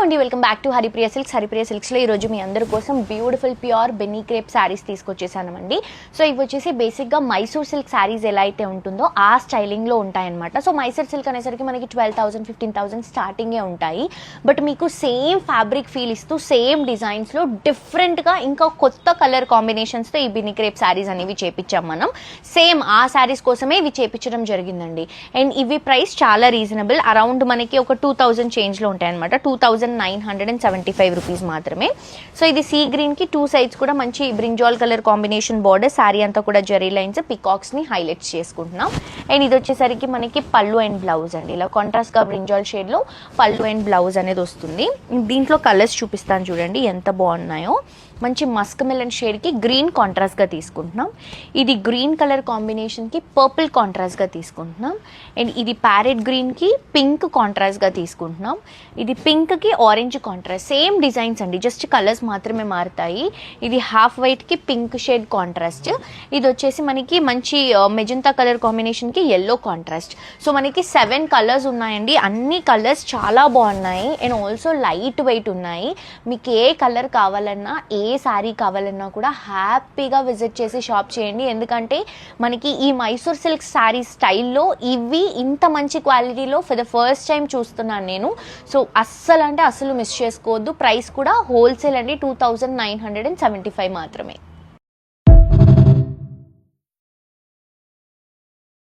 అండి, welcome back to Haripriya silks. Haripriya సిల్క్స్లో ఈరోజు మీ అందరి కోసం బ్యూటిఫుల్ ప్యూర్ బెన్నీ క్రేప్ శారీస్ తీసుకొచ్చేసానండి. సో ఇవి వచ్చేసి బేసిక్గా మైసూర్ సిల్క్ శారీస్ ఎలా అయితే ఉంటుందో ఆ స్టైలింగ్లో ఉంటాయన్నమాట. సో మైసూర్ సిల్క్ అనేసరికి మనకి 12,000 15,000 స్టార్టింగే ఉంటాయి. బట్ మీకు సేమ్ ఫ్యాబ్రిక్ ఫీల్ ఇస్తూ సేమ్ డిజైన్స్లో డిఫరెంట్గా ఇంకా కొత్త కలర్ కాంబినేషన్స్తో ఈ బెన్నీ క్రేప్ శారీస్ అనేవి చేపించాం మనం. సేమ్ ఆ శారీస్ కోసమే ఇవి చేపించడం జరిగిందండి. అండ్ ఇవి ప్రైస్ చాలా రీజనబుల్, అరౌండ్ మనకి ఒక 2,000 చేంజ్లో ఉంటాయన్నమాట. 2,975 రూపీస్ మాత్రమే. సో ఇది సీ గ్రీన్ కి 2 సైడ్స్ కూడా మంచి brinjal colour combination border, sari అంతా కూడా జరీ లైన్స్ పికాక్స్ ని హైలైట్స్ చేసుకుంటున్నాం. అండ్ ఇది వచ్చేసరికి మనకి పళ్ళు అండ్ బ్లౌజ్ అండి. ఇలా కాంట్రాస్ట్ గా బ్రింజాల్ షేడ్ లో పళ్ళు అండ్ బ్లౌజ్ అనేది వస్తుంది. దీంట్లో కలర్స్ చూపిస్తాను చూడండి ఎంత బాగున్నాయో. మంచి మస్క్ మెలన్ షేడ్ కి గ్రీన్ కాంట్రాస్ట్ గా తీసుకుంటున్నాం. ఇది గ్రీన్ కలర్ కాంబినేషన్ కి పర్పుల్ కాంట్రాస్ట్ గా తీసుకుంటున్నాం. అండ్ ఇది ప్యారెట్ గ్రీన్ కి పింక్ కాంట్రాస్ట్ గా తీసుకుంటున్నాం. ఇది పింక్ కి ఆరెంజ్ కాంట్రాస్ట్, సేమ్ డిజైన్స్ అండి, జస్ట్ కలర్స్ మాత్రమే మారుతాయి. ఇది హాఫ్ వైట్ కి పింక్ షేడ్ కాంట్రాస్ట్. ఇది వచ్చేసి మనకి మంచి మెజంతా కలర్ కాంబినేషన్ కి ఎల్లో కాంట్రాస్ట్. సో మనకి 7 కలర్స్ ఉన్నాయండి. అన్ని కలర్స్ చాలా బాగున్నాయి అండ్ ఆల్సో లైట్ వెయిట్ ఉన్నాయి. మీకు ఏ కలర్ కావాలన్నా ఏ శారీ కావాలన్నా కూడా హ్యాపీగా విజిట్ చేసి షాప్ చేయండి. ఎందుకంటే మనకి ఈ మైసూర్ సిల్క్ శారీ స్టైల్లో ఇవి ఇంత మంచి క్వాలిటీలో ఫర్ ద ఫస్ట్ టైం చూస్తున్నాను నేను. సో అస్సలు మిస్ చేసుకోవద్దు. ప్రైస్ కూడా హోల్సేల్ అండి, 2,975 మాత్రమే.